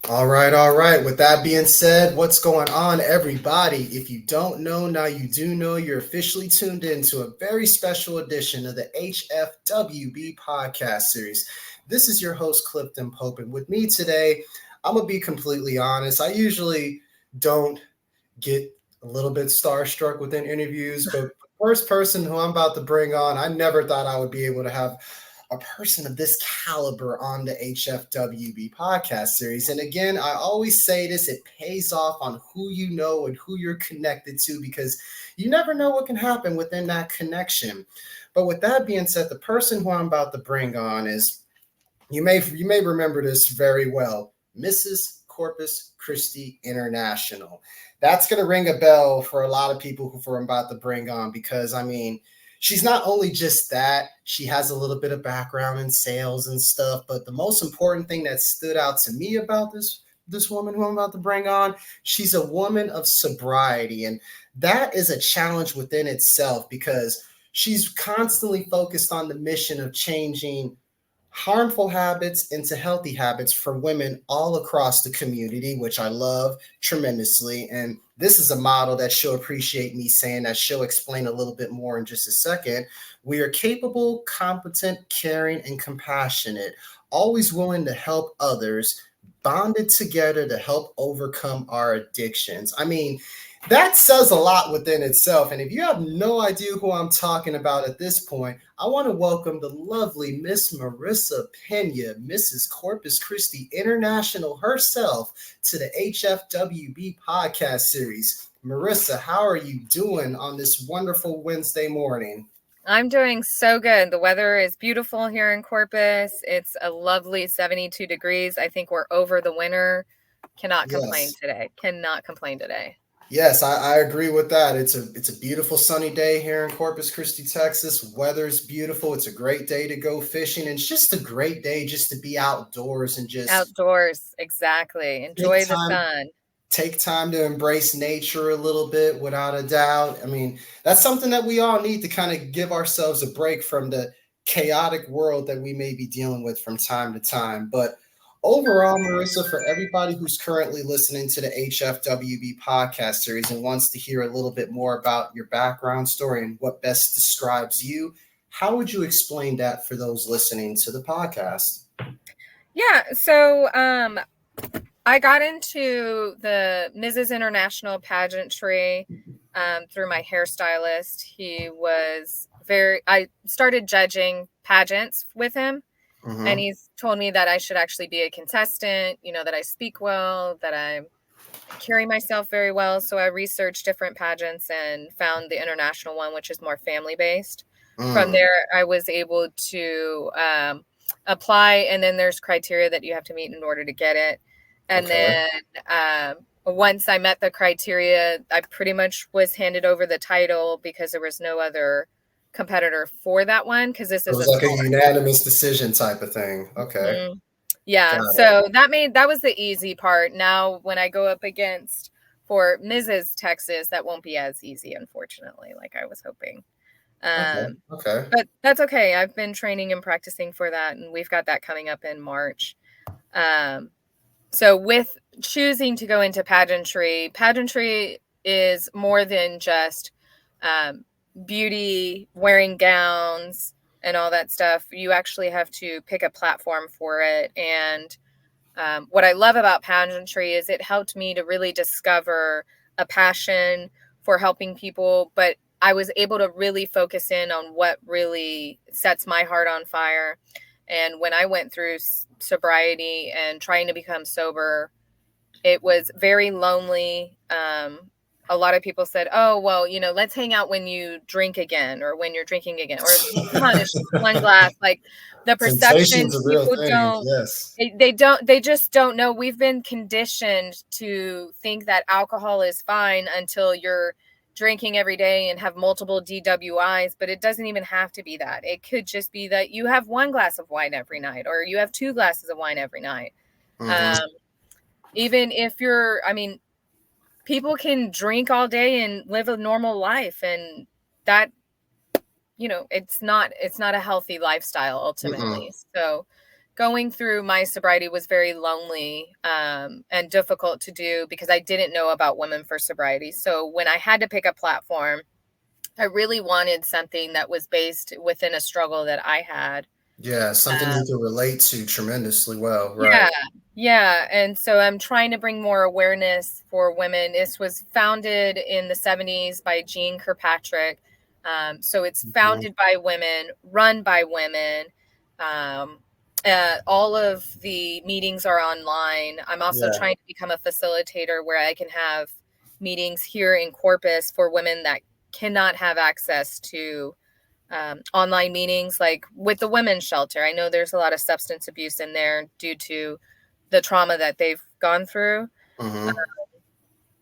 All right, all right. With that being said, what's going on, everybody? If you don't know, now you do know. You're officially tuned in to a very special edition of the HFWB podcast series. This is your host, Clifton Pope, and with me today, I'm going to be completely honest. I usually don't get a little bit starstruck within interviews, but the first person who I'm about to bring on, I never thought I would be able to have a person of this caliber on the HFWB podcast series. And again, I always say this, it pays off on who you know and who you're connected to, because you never know what can happen within that connection. But with that being said, the person who I'm about to bring on is, you may remember this very well, Mrs. Corpus Christi International. That's going to ring a bell for a lot of people who I'm about to bring on, because I mean, she's not only just that, she has a little bit of background in sales and stuff, but the most important thing that stood out to me about this woman who I'm about to bring on, she's a woman of sobriety. And that is a challenge within itself, because she's constantly focused on the mission of changing harmful habits into healthy habits for women all across the community, which I love tremendously. And this is a model that she'll appreciate me saying, that she'll explain a little bit more in just a second. We are capable, competent, caring, and compassionate, always willing to help others, bonded together to help overcome our addictions. I mean, that says a lot within itself. And if you have no idea who I'm talking about at this point, I want to welcome the lovely Miss Marissa Pena, Mrs. Corpus Christi International herself, to the HFWB podcast series. Marissa, how are you doing on this wonderful Wednesday morning? I'm doing so good. The weather is beautiful here in Corpus. It's a lovely 72 degrees. I think we're over the winter. Cannot complain today. Cannot complain today. Yes, I agree with that. It's a beautiful sunny day here in Corpus Christi, Texas. Weather's beautiful. It's a great day to go fishing. And it's just a great day just to be outdoors and just outdoors. Exactly. Enjoy the sun. Take time to embrace nature a little bit, without a doubt. I mean, that's something that we all need to kind of give ourselves a break from the chaotic world that we may be dealing with from time to time. But overall, Marissa, for everybody who's currently listening to the HFWB podcast series and wants to hear a little bit more about your background story and what best describes you, how would you explain that for those listening to the podcast? Yeah, so I got into the Mrs. International pageantry through my hairstylist. I started judging pageants with him. Mm-hmm. And he's told me that I should actually be a contestant, that I speak well, that I carry myself very well. So I researched different pageants and found the international one, which is more family-based. From there, I was able to apply, and then there's criteria that you have to meet in order to get it. And then once I met the criteria, I pretty much was handed over the title because there was no other competitor for that one, because this is like a unanimous decision type of thing. Okay. Yeah. So that was the easy part. Now, when I go up against for Mrs. Texas, that won't be as easy, unfortunately, like I was hoping. Okay. But that's okay. I've been training and practicing for that, and we've got that coming up in March. So with choosing to go into pageantry is more than just beauty, wearing gowns and all that stuff. You actually have to pick a platform for it. And what I love about pageantry is it helped me to really discover a passion for helping people, but I was able to really focus in on what really sets my heart on fire. And when I went through sobriety and trying to become sober, it was very lonely. A lot of people said, oh, well, let's hang out when you drink again, or when you're drinking again, or come on, it's just one glass. Like the perception, people don't, yes. They just don't know. We've been conditioned to think that alcohol is fine until you're drinking every day and have multiple DWIs, but it doesn't even have to be that. It could just be that you have one glass of wine every night, or you have 2 glasses of wine every night. Mm-hmm. Even if people can drink all day and live a normal life, and that, it's not a healthy lifestyle ultimately. Mm-hmm. So going through my sobriety was very lonely and difficult to do because I didn't know about Women for Sobriety. So when I had to pick a platform, I really wanted something that was based within a struggle that I had. Yeah, something you can relate to tremendously well, right? Yeah, yeah. And so I'm trying to bring more awareness for women. This was founded in the 70s by Jean Kirkpatrick. So it's Mhm. founded by women, run by women. Um, all of the meetings are online. I'm also Yeah. trying to become a facilitator where I can have meetings here in Corpus for women that cannot have access to online meetings, like with the women's shelter. I know there's a lot of substance abuse in there due to the trauma that they've gone through. Hmm.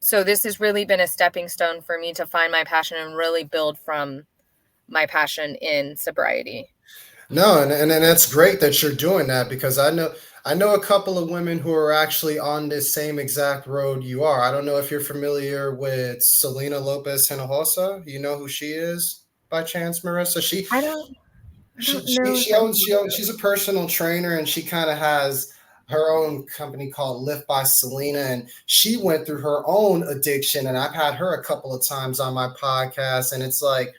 So this has really been a stepping stone for me to find my passion and really build from my passion in sobriety. No, and that's great that you're doing that because I know a couple of women who are actually on this same exact road you are. I don't know if you're familiar with Selena Lopez Hinojosa. You know who she is by chance, Marissa? She I don't I she don't she know if she I owns do. she owns she's a personal trainer and she kind of has her own company called Lift by Selena and she went through her own addiction and I've had her a couple of times on my podcast and it's like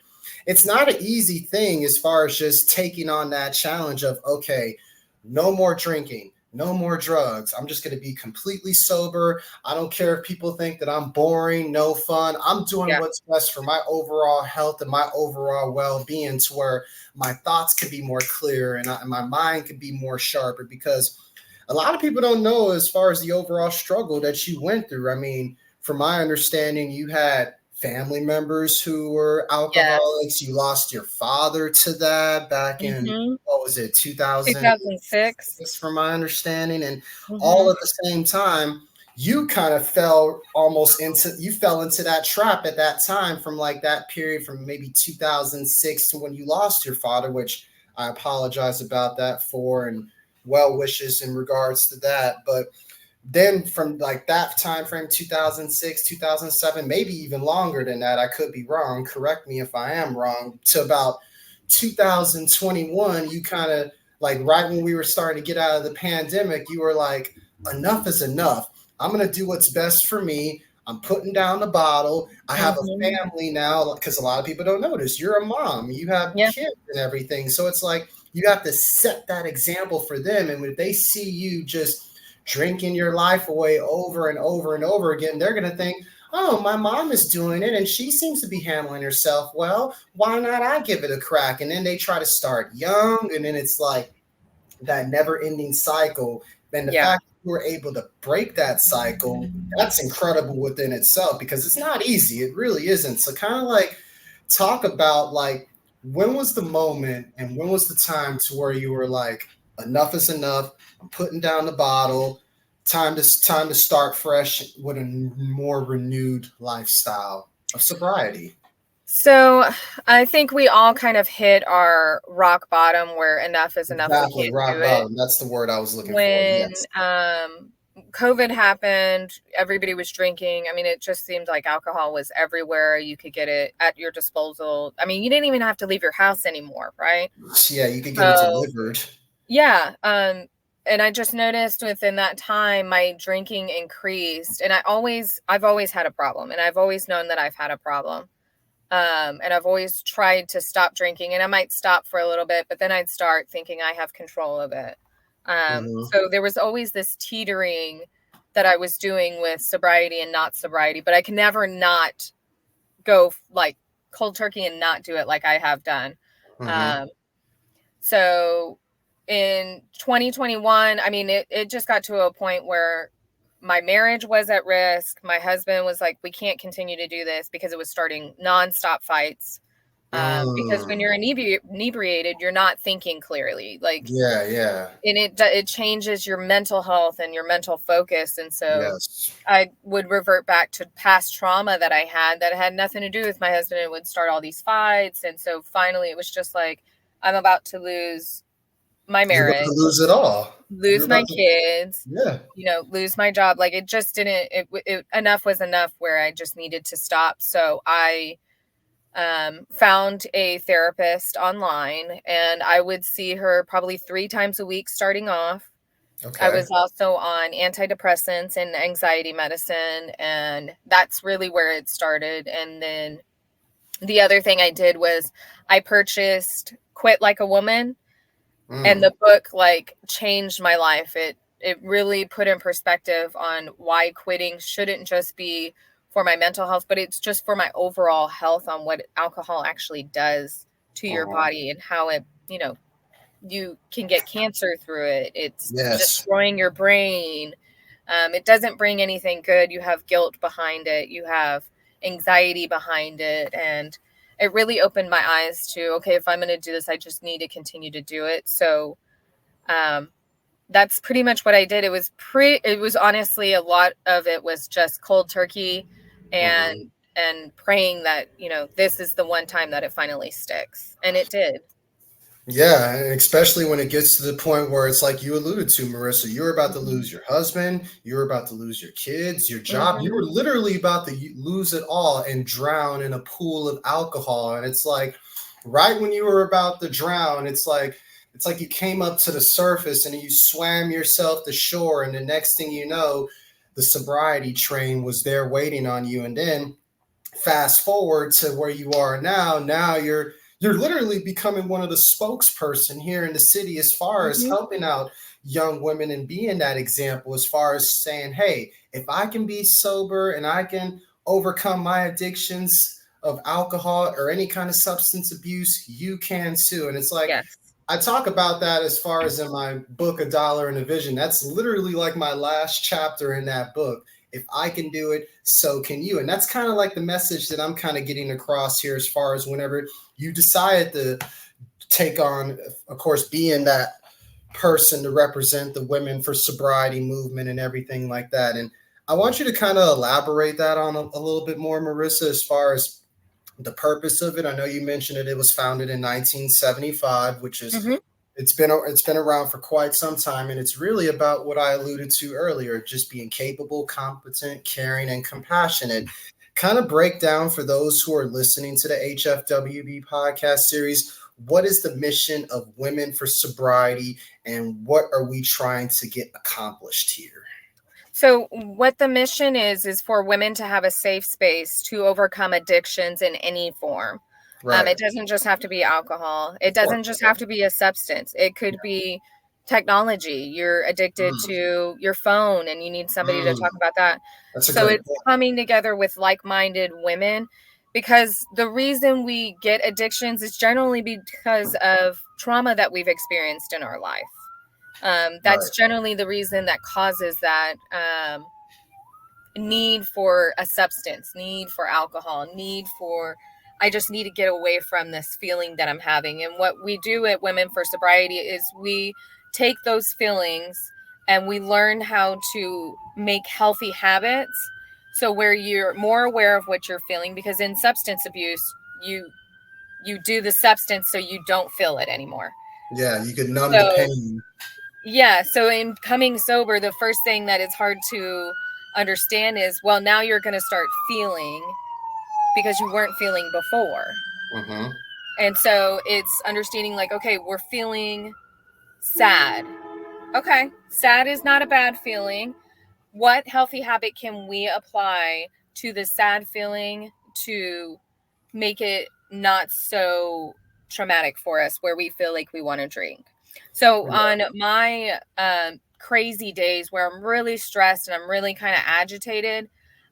it's not an easy thing as far as just taking on that challenge of okay, no more drinking, no more drugs. I'm just going to be completely sober. I don't care if people think that I'm boring, no fun. I'm doing Yeah. what's best for my overall health and my overall well-being to where my thoughts could be more clear and my mind could be more sharper because a lot of people don't know as far as the overall struggle that you went through. I mean, from my understanding, you had family members who were Yes. alcoholics. You lost your father to that back in, Mm-hmm. what was it, 2006. 2006, from my understanding. And all Mm-hmm. at the same time, you kind of fell into that trap at that time from like that period from maybe 2006 to when you lost your father, which I apologize about that for and well wishes in regards to that. But then from like that time frame 2006 2007 maybe even longer than that, I could be wrong, correct me if I am wrong, to about 2021 you kind of like right when we were starting to get out of the pandemic you were like enough is enough. I'm going to do what's best for me. I'm putting down the bottle. I have a Mm-hmm. family now because a lot of people don't notice you're a mom, you have Yeah. kids and everything, so it's like you have to set that example for them and if they see you just drinking your life away over and over and over again, they're going to think, oh, my mom is doing it and she seems to be handling herself well. Why not I give it a crack? And then they try to start young. And then it's like that never ending cycle. And the Yeah. fact that you were able to break that cycle, that's incredible within itself because it's not easy. It really isn't. So, kind of like, talk about like, when was the moment and when was the time to where you were like, enough is enough. I'm putting down the bottle. Time to start fresh with a more renewed lifestyle of sobriety. So I think we all kind of hit our rock bottom where enough is enough. We Exactly, can't do rock it. bottom. That's the word I was looking for. When Yes. COVID happened, everybody was drinking. I mean, it just seemed like alcohol was everywhere. You could get it at your disposal. I mean, you didn't even have to leave your house anymore, right? Yeah, you could get it So delivered. yeah, and I just noticed within that time my drinking increased, and I've always had a problem, and I've always known that I've had a problem. And I've always tried to stop drinking, and I might stop for a little bit, but then I'd start thinking I have control of it. Hmm. So there was always this teetering that I was doing with sobriety and not sobriety, but I can never not go like cold turkey and not do it like I have done. Hmm. Um, so in 2021, I mean, it just got to a point where my marriage was at risk. My husband was like, we can't continue to do this because it was starting nonstop fights. Because when Mm. you're inebriated, you're not thinking clearly. Like, Yeah, yeah. and it changes your mental health and your mental focus. And so Yes. I would revert back to past trauma that I had that had nothing to do with my husband and would start all these fights. And so finally it was just like, I'm about to lose my You're about to marriage, lose it all. You're lose my about to, kids, yeah. lose my job. Like it just didn't, enough was enough where I just needed to stop. So I found a therapist online, and I would see her probably 3 times a week starting off. I Okay. was also on antidepressants and anxiety medicine, and that's really where it started. And then the other thing I did was I purchased Quit Like a Woman, and the book like changed my life. It really put in perspective on why quitting shouldn't just be for my mental health, but it's just for my overall health, on what alcohol actually does to your body and how it, you can get cancer through it. It's Yes. destroying your brain. It doesn't bring anything good. You have guilt behind it. You have anxiety behind it. And it really opened my eyes to, okay, if I'm going to do this, I just need to continue to do it. So that's pretty much what I did. It was honestly, a lot of it was just cold turkey and praying that, this is the one time that it finally sticks. And it did. Yeah, and especially when it gets to the point where it's like you alluded to, Marissa, you're about to lose your husband, you're about to lose your kids, your job. You were literally about to lose it all and drown in a pool of alcohol. And it's like right when you were about to drown, it's like you came up to the surface and you swam yourself to shore, and the next thing you know, the sobriety train was there waiting on you. And then fast forward to where you are now. Now you're literally becoming one of the spokesperson here in the city as far as helping out young women and being that example, as far as saying, hey, if I can be sober and I can overcome my addictions of alcohol or any kind of substance abuse, you can too. And it's like, Yes. I talk about that as far as in my book, A Dollar and a Vision. That's literally like my last chapter in that book. If I can do it, so can you. And that's kind of like the message that I'm kind of getting across here, as far as whenever you decide to take on, of course, being that person to represent the Women for Sobriety movement and everything like that. And I want you to kind of elaborate that on a little bit more, Marissa, as far as the purpose of it. I know you mentioned it was founded in 1975, which is it's been around for quite some time, and it's really about what I alluded to earlier, just being capable, competent, caring, and compassionate. Kind of break down for those who are listening to the HFWB podcast series, what is the mission of Women for Sobriety, and what are we trying to get accomplished here? So what the mission is for women to have a safe space to overcome addictions in any form. Right. It doesn't just have to be alcohol. It doesn't just have to be a substance. It could be technology. You're addicted to your phone and you need somebody to talk about that. That's a So great it's point. coming together with like-minded women, because the reason we get addictions is generally because of trauma that we've experienced in our life. That's generally the reason that causes that need for a substance, need for alcohol, need for, I just need to get away from this feeling that I'm having. And what we do at Women for Sobriety is we take those feelings and we learn how to make healthy habits. So where you're more aware of what you're feeling, because in substance abuse, you do the substance so you don't feel it anymore. Yeah, you could numb the pain. Yeah, so in coming sober, the first thing that it's hard to understand is, well, now you're going to start feeling because you weren't feeling before. And so it's understanding like, okay, we're feeling sad. Okay, sad is not a bad feeling. What healthy habit can we apply to the sad feeling to make it not so traumatic for us, where we feel like we want to drink? So on my crazy days where I'm really stressed and I'm really kind of agitated,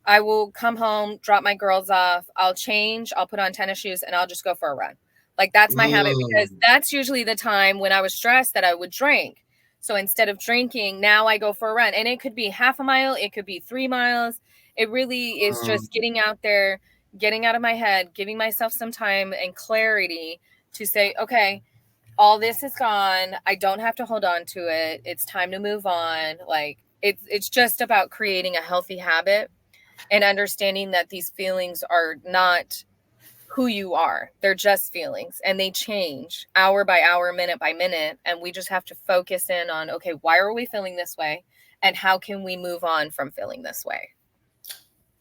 I will come home, drop my girls off, I'll change, I'll put on tennis shoes, and I'll just go for a run. Like that's my habit, because that's usually the time when I was stressed that I would drink. So instead of drinking, now I go for a run. And it could be half a mile, it could be 3 miles. It really is just getting out there, getting out of my head, giving myself some time and clarity to say, okay, all this is gone. I don't have to hold on to it. It's time to move on. Like it's just about creating a healthy habit and understanding that these feelings are not who you are. They're just feelings, and they change hour by hour, minute by minute. And we just have to focus in on, okay, why are we feeling this way? And how can we move on from feeling this way?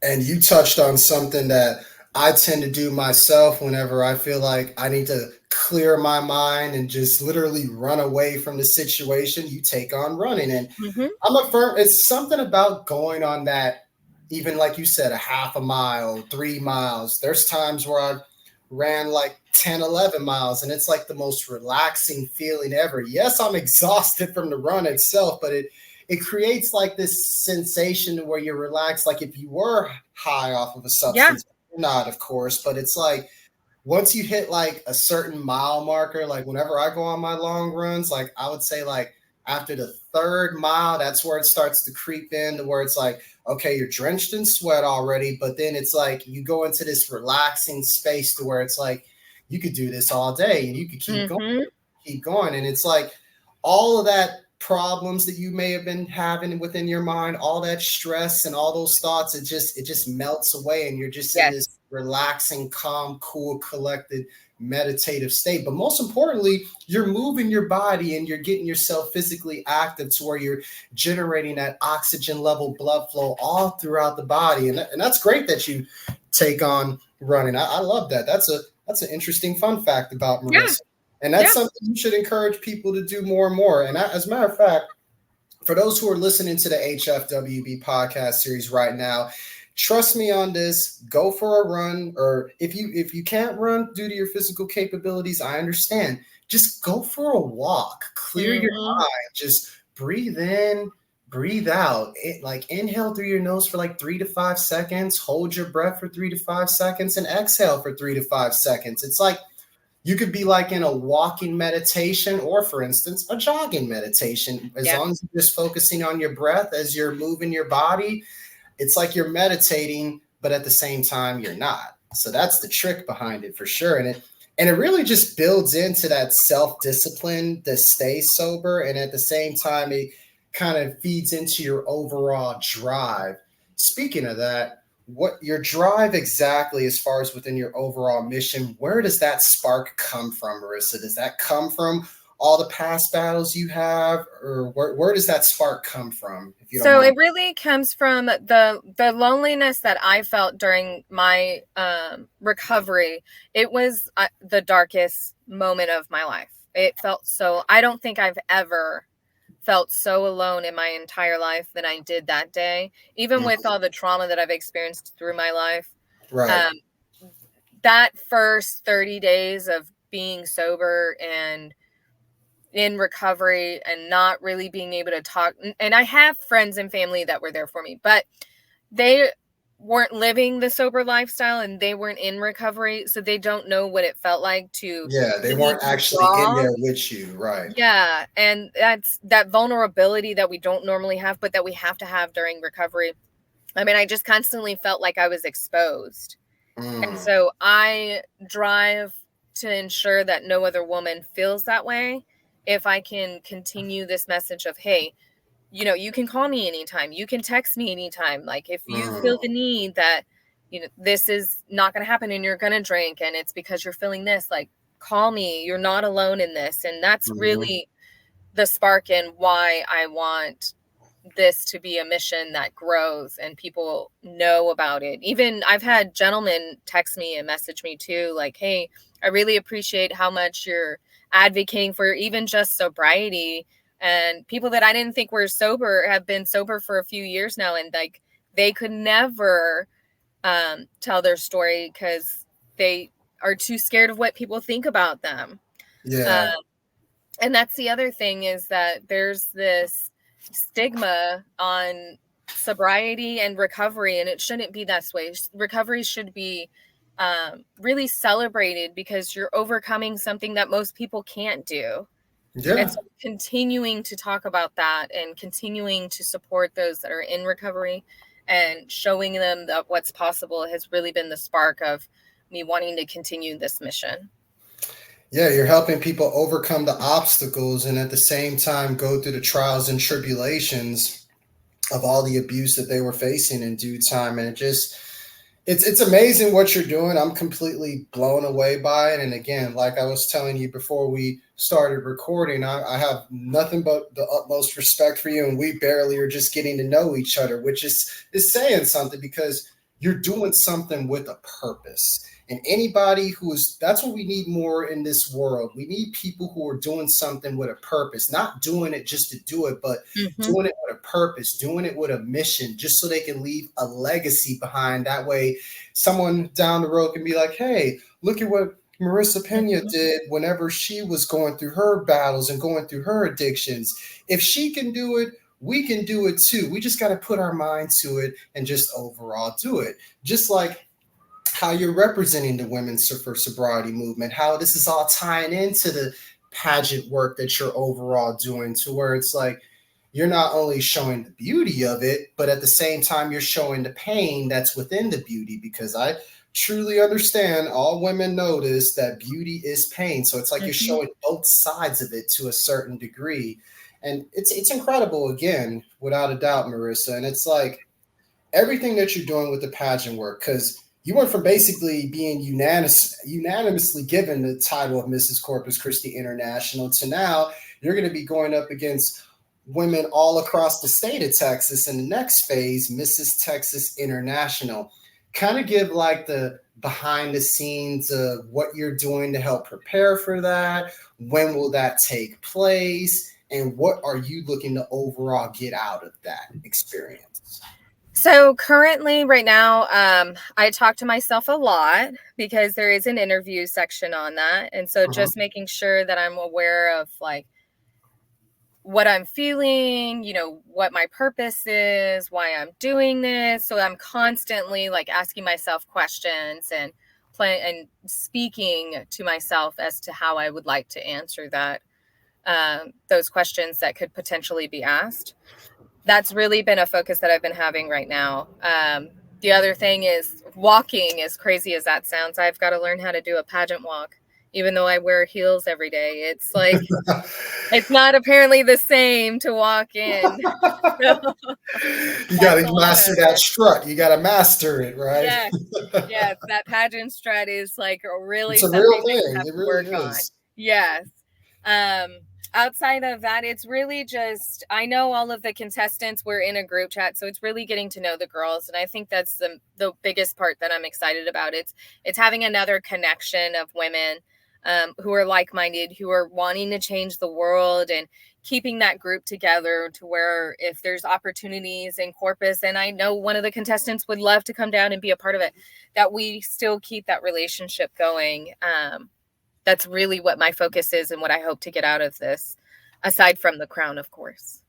And you touched on something that I tend to do myself whenever I feel like I need to clear my mind and just literally run away from the situation. You take on running. And Hmm. I'm a firm, it's something about going on that, even like you said, a half a mile, 3 miles. There's times where I've ran like 10, 11 miles, and it's like the most relaxing feeling ever. Yes, I'm exhausted from the run itself, but it creates like this sensation where you're relaxed, like if you were high off of a Yeah. substance. You're not, of course, but it's like once you hit like a certain mile marker, like whenever I go on my long runs, like I would say like after the third mile, that's where it starts to creep in to where it's like, okay, you're drenched in sweat already, but then it's like you go into this relaxing space to where it's like you could do this all day and you could Hmm. keep going. And it's like all of that problems that you may have been having within your mind, all that stress and all those thoughts, it just melts away and you're just in this Yes. relaxing, calm, cool, collected, meditative state. But most importantly, you're moving your body and you're getting yourself physically active to where you're generating that oxygen level blood flow all throughout the body. And that's great that you take on running. I love that. That's an interesting fun fact about Yeah. Marissa. And that's Yeah. something you should encourage people to do more and more. And as a matter of fact, for those who are listening to the HFWB podcast series right now, trust me on this. Go for a run, or if you can't run due to your physical capabilities, I understand. Just go for a walk. Clear your Hmm. mind. Just breathe in, breathe out. Like inhale through your nose for like 3 to 5 seconds. Hold your breath for 3 to 5 seconds, and exhale for 3 to 5 seconds. It's like you could be like in a walking meditation or, for instance, a jogging meditation. As Yeah. long as you're just focusing on your breath as you're moving your body, it's like you're meditating, but at the same time, you're not. So that's the trick behind it for sure. And it really just builds into that self-discipline to stay sober. And at the same time, it kind of feeds into your overall drive. Speaking of that, what your drive exactly as far as within your overall mission, where does that spark come from, Marissa? Does that come from all the past battles you have, or where does that spark come from, if you don't So mind? it really comes from the loneliness that I felt during my recovery. It was the darkest moment of my life. It felt so. I don't think I've ever felt so alone in my entire life than I did that day. Even with all the trauma that I've experienced through my life, Right. um, that first 30 days of being sober and in recovery and not really being able to talk. And I have friends and family that were there for me, but they weren't living the sober lifestyle and they weren't in recovery. So they don't know what it felt like to Yeah, they need weren't to actually in withdraw. there with you, right? Yeah. And that's that vulnerability that we don't normally have, but that we have to have during recovery. I mean, I just constantly felt like I was exposed. And Mm, so I drive to ensure that no other woman feels that way. If I can continue this message of, hey, you can call me anytime, you can text me anytime. Like if you feel mm, the need that, this is not going to happen and you're going to drink and it's because you're feeling this, like call me. You're not alone in this. And that's mhm. really the spark in why I want this to be a mission that grows and people know about it. Even I've had gentlemen text me and message me too, like, hey, I really appreciate how much you're advocating for even just sobriety. And people that I didn't think were sober have been sober for a few years now. And like they could never tell their story because they are too scared of what people think about them. Uh, Yeah, and that's the other thing is that there's this stigma on sobriety and recovery, and it shouldn't be that way. Recovery should be really celebrated because you're overcoming something that most people can't do. And yeah, so continuing to talk about that and continuing to support those that are in recovery and showing them that what's possible has really been the spark of me wanting to continue this mission. yeah. You're helping people overcome the obstacles and at the same time go through the trials and tribulations of all the abuse that they were facing in due time. And it's amazing what you're doing. I'm completely blown away by it. And again, like I was telling you before we started recording, I have nothing but the utmost respect for you. And we barely are just getting to know each other, which is saying something because you're doing something with a purpose. And anybody that's what we need more in this world. We need people who are doing something with a purpose, not doing it just to do it, but doing it with a purpose, doing it with a mission, just so they can leave a legacy behind. That way, someone down the road can be like, hey, look at what Marissa Pena did whenever she was going through her battles and going through her addictions. If she can do it, we can do it too. We just got to put our mind to it and just overall do it. Just like how you're representing the Women's for Sobriety movement, how this is all tying into the pageant work that you're overall doing, to where it's like you're not only showing the beauty of it, but at the same time, you're showing the pain that's within the beauty, because I truly understand all women notice that beauty is pain. So it's like you're showing both sides of it to a certain degree. And it's incredible, again, without a doubt, Marissa. And it's like everything that you're doing with the pageant work, because you went from basically being unanimously given the title of Mrs. Corpus Christi International to now you're going to be going up against women all across the state of Texas in the next phase, Mrs. Texas International. Kind of give like the behind the scenes of what you're doing to help prepare for that. When will that take place? And what are you looking to overall get out of that experience? So currently right now, I talk to myself a lot because there is an interview section on that. And so just making sure that I'm aware of like what I'm feeling, you know, what my purpose is, why I'm doing this. So I'm constantly like asking myself questions and speaking to myself as to how I would like to answer that, those questions that could potentially be asked. That's really been a focus that I've been having right now. The other thing is walking, as crazy as that sounds. I've got to learn how to do a pageant walk, even though I wear heels every day. It's like, it's not apparently the same to walk in. You got to master that strut. You got to master it, right? Yes. Yes. That pageant strut is like really it's a something real that you thing. have It to really work on. is. Yes. Outside of that, it's really just, I know all of the contestants. We're in a group chat, so it's really getting to know the girls. And I think that's the biggest part that I'm excited about. It's having another connection of women who are like-minded, who are wanting to change the world, and keeping that group together to where if there's opportunities in Corpus, and I know one of the contestants would love to come down and be a part of it, that we still keep that relationship going. That's really what my focus is and what I hope to get out of this, aside from the crown, of course.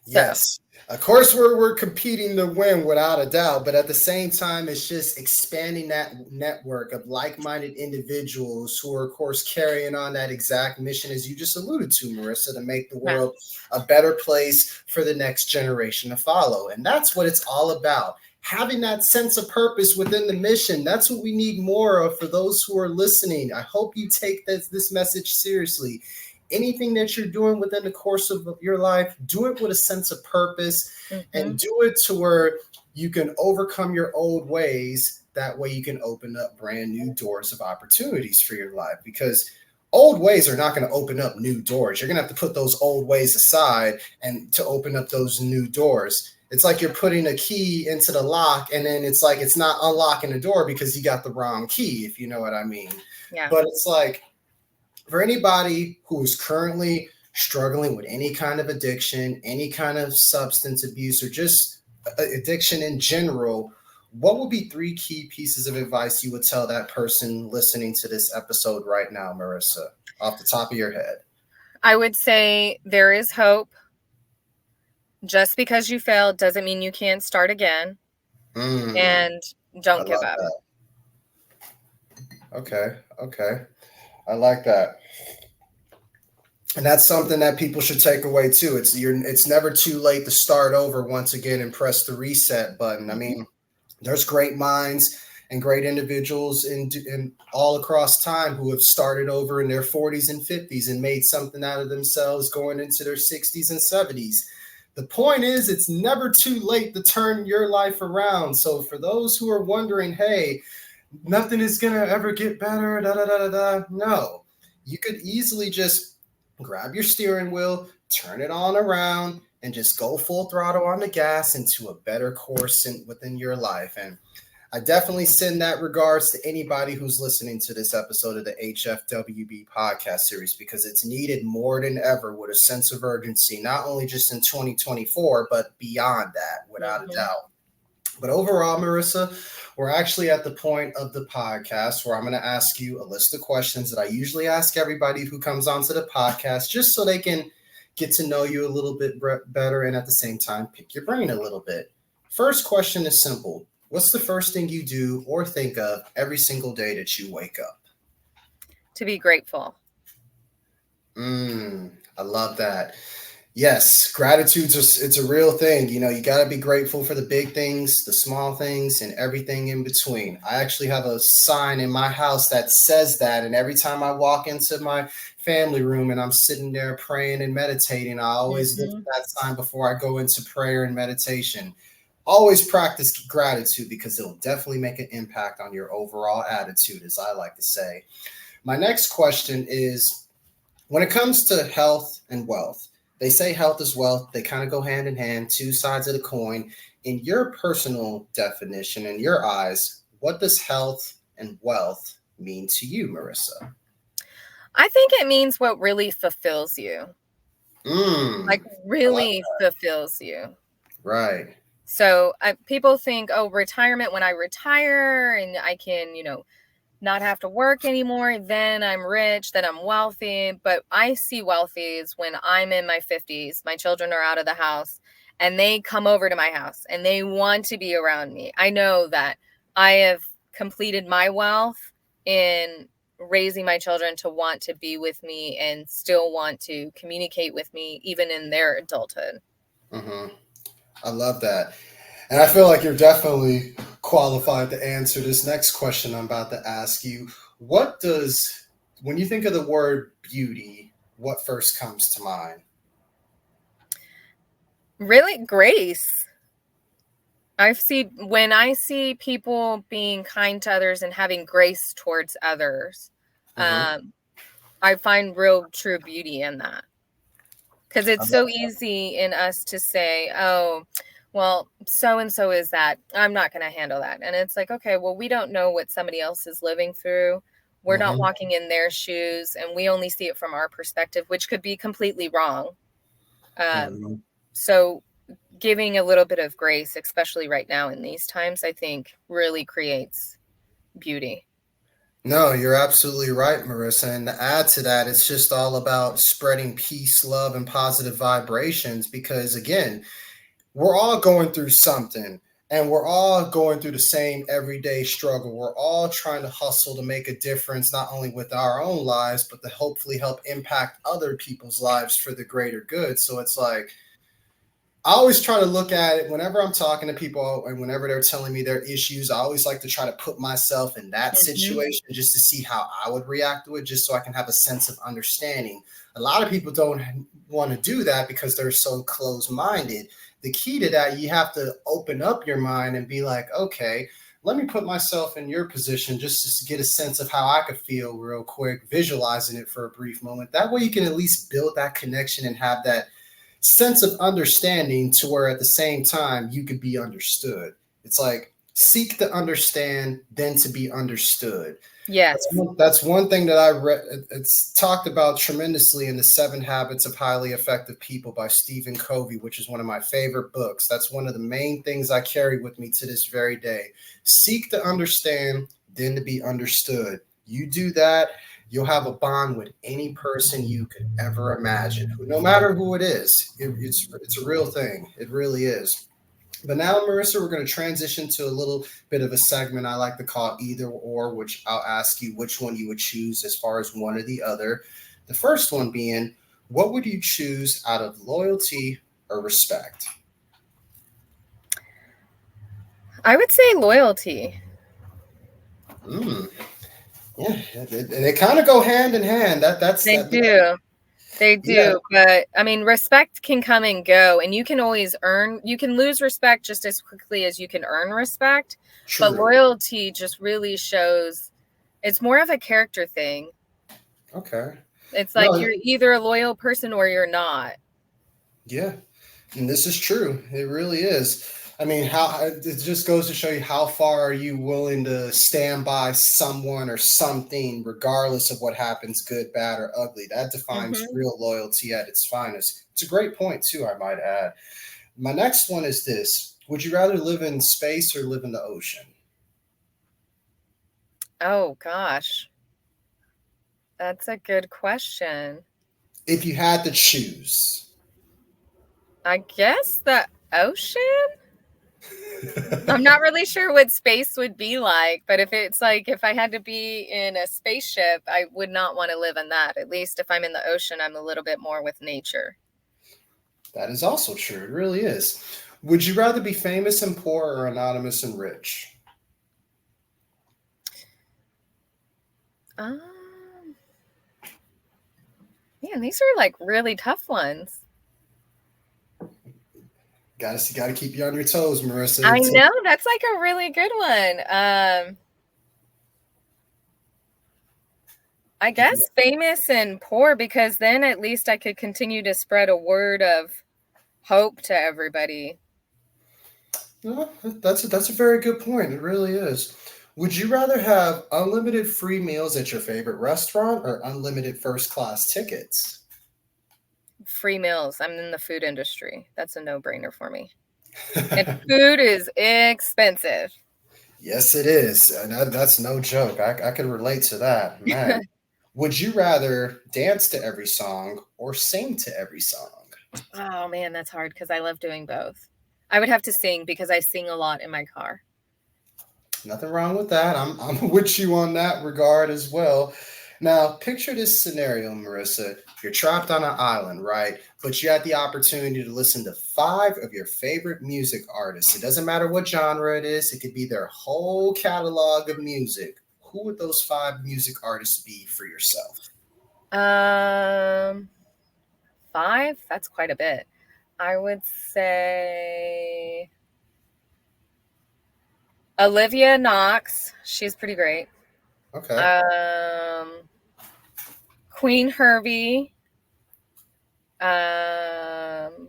So. Yes. Of course, we're competing to win without a doubt, but at the same time, it's just expanding that network of like-minded individuals who are, of course, carrying on that exact mission as you just alluded to, Marissa, to make the world a better place for the next generation to follow. And that's what it's all about. Having that sense of purpose within the mission. That's what we need more of for those who are listening. I hope you take this message seriously. Anything that you're doing within the course of your life, do it with a sense of purpose and do it to where you can overcome your old ways. That way you can open up brand new doors of opportunities for your life, because old ways are not going to open up new doors. You're going to have to put those old ways aside and to open up those new doors. It's like you're putting a key into the lock, and then it's like it's not unlocking the door because you got the wrong key, if you know what I mean. Yeah. But it's like, for anybody who is currently struggling with any kind of addiction, any kind of substance abuse, or just addiction in general, what would be 3 key pieces of advice you would tell that person listening to this episode right now, Marissa, off the top of your head? I would say there is hope. Just because you failed doesn't mean you can't start again. And don't give up. That. Okay. I like that. And that's something that people should take away too. It's never too late to start over once again and press the reset button. I mean, there's great minds and great individuals in all across time who have started over in their 40s and 50s and made something out of themselves going into their 60s and 70s. The point is, it's never too late to turn your life around. So for those who are wondering, hey, nothing is going to ever get better, no. You could easily just grab your steering wheel, turn it on around, and just go full throttle on the gas into a better course within your life. And I definitely send that regards to anybody who's listening to this episode of the HFWB podcast series, because it's needed more than ever with a sense of urgency, not only just in 2024, but beyond that, without a doubt. But overall, Marissa, we're actually at the point of the podcast where I'm going to ask you a list of questions that I usually ask everybody who comes onto the podcast, just so they can get to know you a little bit better and at the same time pick your brain a little bit. First question is simple. What's the first thing you do or think of every single day that you wake up? To be grateful. I love that. Yes, gratitude, it's a real thing. You know, you got to be grateful for the big things, the small things, and everything in between. I actually have a sign in my house that says that. And every time I walk into my family room and I'm sitting there praying and meditating, I always look at that sign before I go into prayer and meditation. Always practice gratitude, because it'll definitely make an impact on your overall attitude, as I like to say. My next question is, when it comes to health and wealth, they say health is wealth. They kind of go hand in hand, two sides of the coin. In your personal definition, in your eyes, what does health and wealth mean to you, Marissa? I think it means what really fulfills you. Like really fulfills you. Right. So people think, oh, retirement, when I retire and I can, not have to work anymore, then I'm rich, then I'm wealthy. But I see wealthy is when I'm in my 50s, my children are out of the house, and they come over to my house and they want to be around me. I know that I have completed my wealth in raising my children to want to be with me and still want to communicate with me, even in their adulthood. I love that. And I feel like you're definitely qualified to answer this next question I'm about to ask you. When you think of the word beauty, what first comes to mind? Really, grace. When I see people being kind to others and having grace towards others, I find real true beauty in that. Because it's so easy in us to say, oh, well, so-and-so is that. I'm not going to handle that. And it's like, okay, well, we don't know what somebody else is living through. We're not walking in their shoes, and we only see it from our perspective, which could be completely wrong. So giving a little bit of grace, especially right now in these times, I think really creates beauty. No, you're absolutely right, Marissa. And to add to that, it's just all about spreading peace, love, and positive vibrations, because, again, we're all going through something, and we're all going through the same everyday struggle. We're all trying to hustle to make a difference, not only with our own lives, but to hopefully help impact other people's lives for the greater good. So it's like, I always try to look at it whenever I'm talking to people and whenever they're telling me their issues. I always like to try to put myself in that situation just to see how I would react to it, just so I can have a sense of understanding. A lot of people don't want to do that because they're so closed-minded. The key to that, you have to open up your mind and be like, okay, let me put myself in your position just to get a sense of how I could feel real quick, visualizing it for a brief moment. That way you can at least build that connection and have that sense of understanding, to where at the same time you could be understood. It's like, seek to understand, then to be understood. Yes. That's one thing that I read. It's talked about tremendously in the 7 Habits of Highly Effective People by Stephen Covey, which is one of my favorite books. That's one of the main things I carry with me to this very day. Seek to understand, then to be understood. You do that, you'll have a bond with any person you could ever imagine, no matter who it is. It's a real thing. It really is. But now, Marissa, we're going to transition to a little bit of a segment I like to call Either Or, which I'll ask you which one you would choose as far as one or the other. The first one being, what would you choose out of loyalty or respect? I would say loyalty. Yeah, they kind of go hand in hand. They do, but I mean, respect can come and go, and you can lose respect just as quickly as you can earn respect. True. But loyalty just really shows, it's more of a character thing. Okay. It's like you're either a loyal person or you're not. Yeah, and this is true. It really is. I mean, how it just goes to show you how far are you willing to stand by someone or something, regardless of what happens, good, bad, or ugly. That defines Hmm. real loyalty at its finest. It's a great point, too, I might add. My next one is this: would you rather live in space or live in the ocean? Oh gosh, that's a good question. If you had to choose. I guess the ocean? I'm not really sure what space would be like, but if it's like if I had to be in a spaceship, I would not want to live in that. At least if I'm in the ocean, I'm a little bit more with nature. That is also true. It really is. Would you rather be famous and poor or anonymous and rich? Um, Man, these are like really tough ones. Got to keep you on your toes, Marissa. I know that's like a really good one. I guess famous and poor because then at least I could continue to spread a word of hope to everybody. No, that's a very good point. It really is. Would you rather have unlimited free meals at your favorite restaurant or unlimited first class tickets? Free meals. I'm in the food industry. That's a no-brainer for me. And food is expensive. Yes, it is. And that's no joke. I can relate to that, man. Would you rather dance to every song or sing to every song? Oh man, that's hard because I love doing both. I would have to sing because I sing a lot in my car. Nothing wrong with that. I'm with you on that regard as well. Now, picture this scenario, Marissa. You're trapped on an island, right? But you had the opportunity to listen to five of your favorite music artists. It doesn't matter what genre it is, it could be their whole catalog of music. Who would those five music artists be for yourself? Um, Five? That's quite a bit. I would say Olivia Knox. She's pretty great. Okay. Um, Queen Herbie. Um,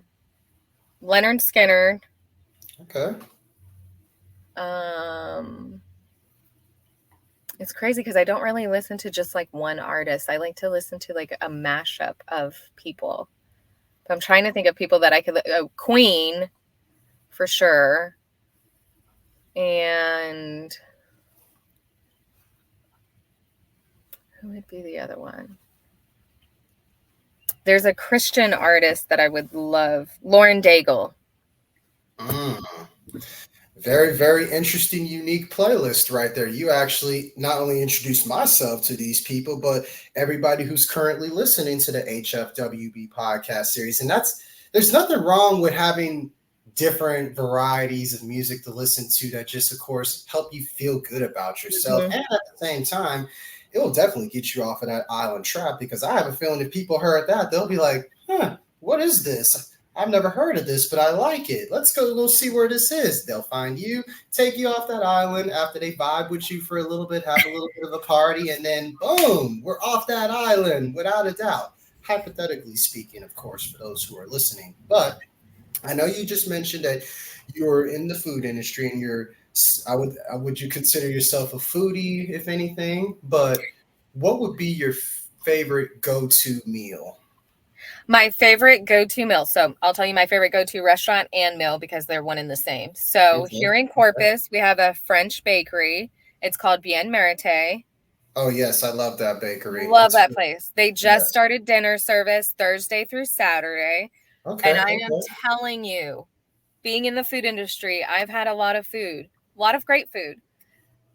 Leonard Skinner. Okay. Um, it's crazy because I don't really listen to just like one artist. I like to listen to like a mashup of people. But I'm trying to think of people that I could. Queen, for sure, and who would be the other one? There's a Christian artist that I would love, Lauren Daigle. Mm. Very, very interesting, unique playlist right there. You actually not only introduced myself to these people, but everybody who's currently listening to the HFWB podcast series. And there's nothing wrong with having different varieties of music to listen to that just, of course, help you feel good about yourself. Mm-hmm. And at the same time, it will definitely get you off of that island trap because I have a feeling if people heard that, they'll be like, huh, what is this? I've never heard of this, but I like it. Let's go see where this is. They'll find you, take you off that island after they vibe with you for a little bit, have a little bit of a party, and then boom, we're off that island without a doubt. Hypothetically speaking, of course, for those who are listening. But I know you just mentioned that you're in the food industry and would you consider yourself a foodie, if anything? But what would be your favorite go-to meal? My favorite go-to meal. So I'll tell you my favorite go-to restaurant and meal because they're one and the same. So Okay. here in Corpus, we have a French bakery. It's called Bien Merite. Oh yes, I love that bakery. Love It's that place. They just yes. started dinner service Thursday through Saturday. And Okay, I am okay. telling you, being in the food industry, I've had a lot of food, a lot of great food.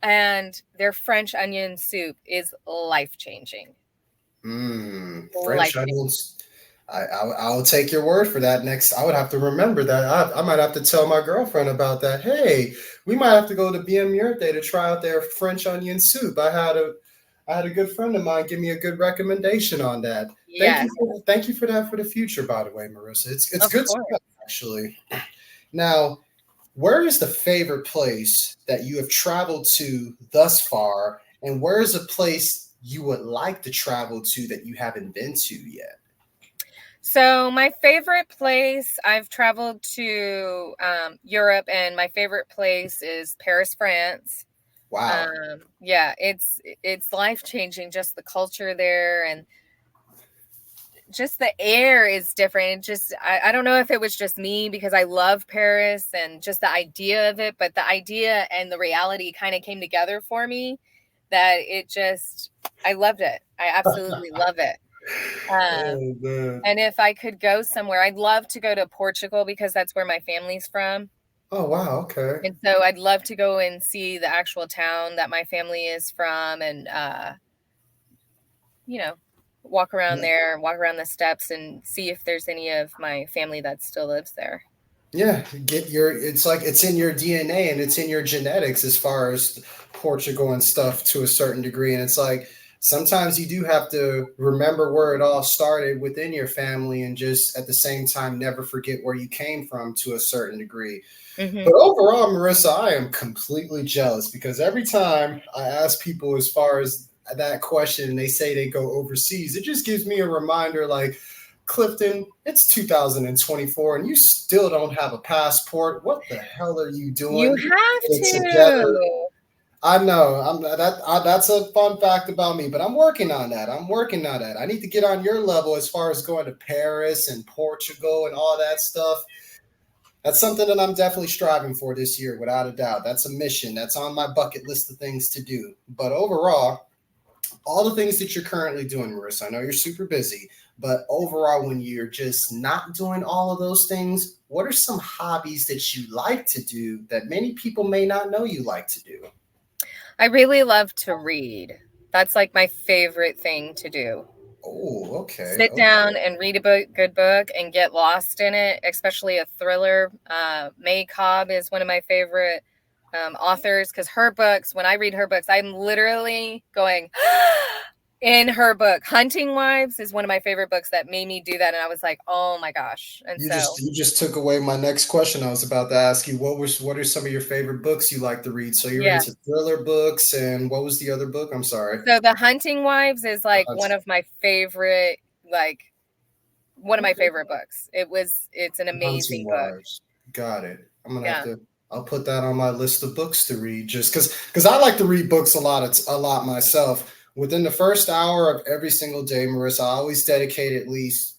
And their French onion soup is life-changing. French Life-changing. onions. I'll take your word for that. Next, I would have to remember that. I might have to tell my girlfriend about that. Hey, we might have to go to BM Murte to try out their French onion soup. I had a good friend of mine give me a good recommendation on that. Yes, Thank you for that for the future, by the way, Marissa. It's of good course. stuff actually. Now, where is the favorite place that you have traveled to thus far, and where is a place you would like to travel to that you haven't been to yet? So my favorite place, I've traveled to Europe, and my favorite place is Paris, France. Wow. Yeah, it's life-changing, just the culture there, and just the air is different. I don't know if it was just me because I love Paris and just the idea of it, but the idea and the reality kind of came together for me that I loved it. I absolutely love it. Oh man. And if I could go somewhere, I'd love to go to Portugal because that's where my family's from. Oh wow. Okay. And so I'd love to go and see the actual town that my family is from, and you know, walk around there, walk around the steps and see if there's any of my family that still lives there. Yeah, it's like it's in your DNA and it's in your genetics as far as Portugal and stuff to a certain degree. And it's like sometimes you do have to remember where it all started within your family and just at the same time never forget where you came from to a certain degree. Mm-hmm. But overall, Marissa, I am completely jealous because every time I ask people as far as that question and they say they go overseas, it just gives me a reminder like, Clifton, it's 2024 and you still don't have a passport. What the hell are you doing? You have Get to. together. I know. That's a fun fact about me, but I'm working on that. I need to get on your level as far as going to Paris and Portugal and all that stuff. That's something that I'm definitely striving for this year, without a doubt. That's a mission. That's on my bucket list of things to do. But overall, all the things that you're currently doing, Marissa, I know you're super busy, but overall, when you're just not doing all of those things, what are some hobbies that you like to do that many people may not know you like to do? I really love to read. That's like my favorite thing to do. Oh, okay. Sit down and read a good book and get lost in it, especially a thriller. May Cobb is one of my favorite authors because her books, when I read her books, I'm literally going in her book. Hunting Wives is one of my favorite books that made me do that. And I was like, oh my gosh. And you just took away my next question. I was about to ask you what are some of your favorite books you like to read? So you're into thriller books, and what was the other book? I'm sorry. So The Hunting Wives is like one of my favorite, books. It's an amazing book. Got it. I'm gonna have to. I'll put that on my list of books to read, just because I like to read books a lot myself. Within the first hour of every single day, Marissa, I always dedicate at least,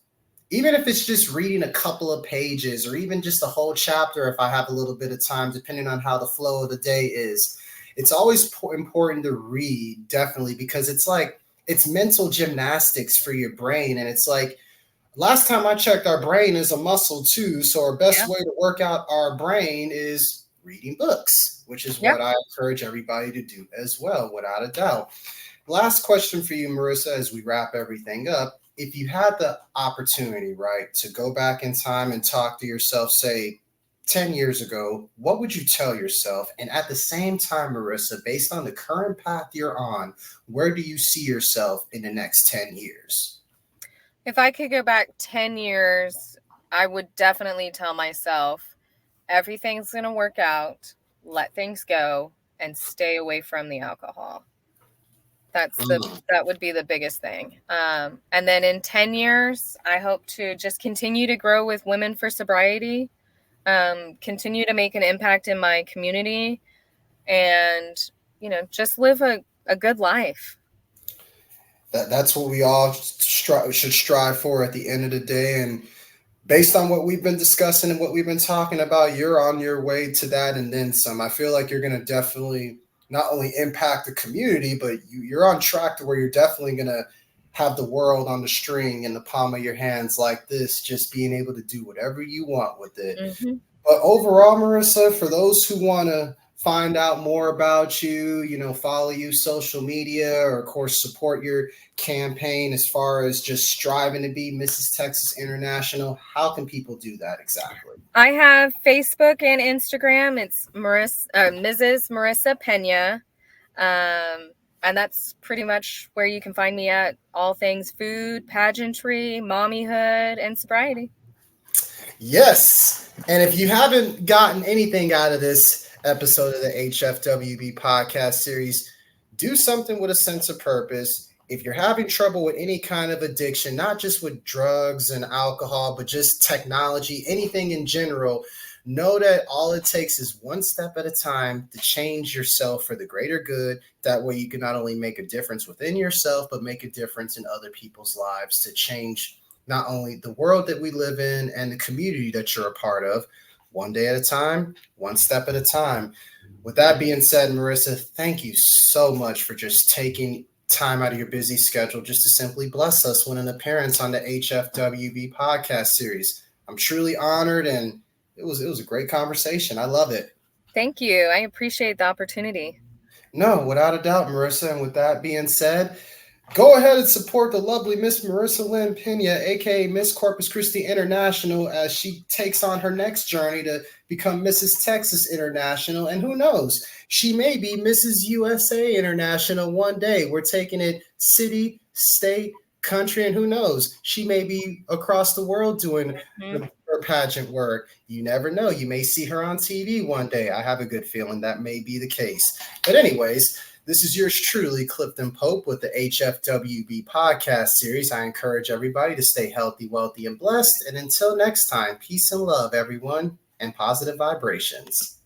even if it's just reading a couple of pages or even just a whole chapter, if I have a little bit of time, depending on how the flow of the day is. It's always important to read, definitely, because it's mental gymnastics for your brain. And it's like, last time I checked, our brain is a muscle too. So our best way to work out our brain is reading books, which is what I encourage everybody to do as well, without a doubt. Last question for you, Marissa, as we wrap everything up. If you had the opportunity, right, to go back in time and talk to yourself, say, 10 years ago, what would you tell yourself? And at the same time, Marissa, based on the current path you're on, where do you see yourself in the next 10 years? If I could go back 10 years, I would definitely tell myself, everything's going to work out, let things go, and stay away from the alcohol. That would be the biggest thing. And then in 10 years, I hope to just continue to grow with Women for Sobriety, continue to make an impact in my community, and, just live a good life. That's what we all should strive for at the end of the day. And based on what we've been discussing and what we've been talking about, you're on your way to that and then some. I feel like you're going to definitely not only impact the community, but you're on track to where you're definitely going to have the world on the string in the palm of your hands like this, just being able to do whatever you want with it. Mm-hmm. But overall, Marissa, for those who want to find out more about you, follow you social media, or of course support your campaign as far as just striving to be Mrs. Texas International, how can people do that exactly? I have Facebook and Instagram. It's Mrs. Marissa Pena. And that's pretty much where you can find me at all things food, pageantry, mommyhood, and sobriety. Yes. And if you haven't gotten anything out of this episode of the HFWB podcast series, do something with a sense of purpose. if you're having trouble with any kind of addiction, not just with drugs and alcohol, but just technology, anything in general, know that all it takes is one step at a time to change yourself for the greater good. That way you can not only make a difference within yourself, but make a difference in other people's lives to change not only the world that we live in and the community that you're a part of, one day at a time, one step at a time. With that being said, Marissa, thank you so much for just taking time out of your busy schedule just to simply bless us with an appearance on the HFWB podcast series. I'm truly honored, and it was a great conversation. I love it. Thank you. I appreciate the opportunity. No, without a doubt, Marissa. And with that being said, go ahead and support the lovely Miss Marissa Lynn Pena, aka Miss Corpus Christi International, as she takes on her next journey to become Mrs. Texas International. And who knows, she may be Mrs. USA International one day. We're taking it city, state, country, and who knows, she may be across the world doing her pageant work. You never know. You may see her on TV one day. I have a good feeling that may be the case. But anyways, this is yours truly, Clifton Pope, with the HFWB podcast series. I encourage everybody to stay healthy, wealthy, and blessed. And until next time, peace and love, everyone, and positive vibrations.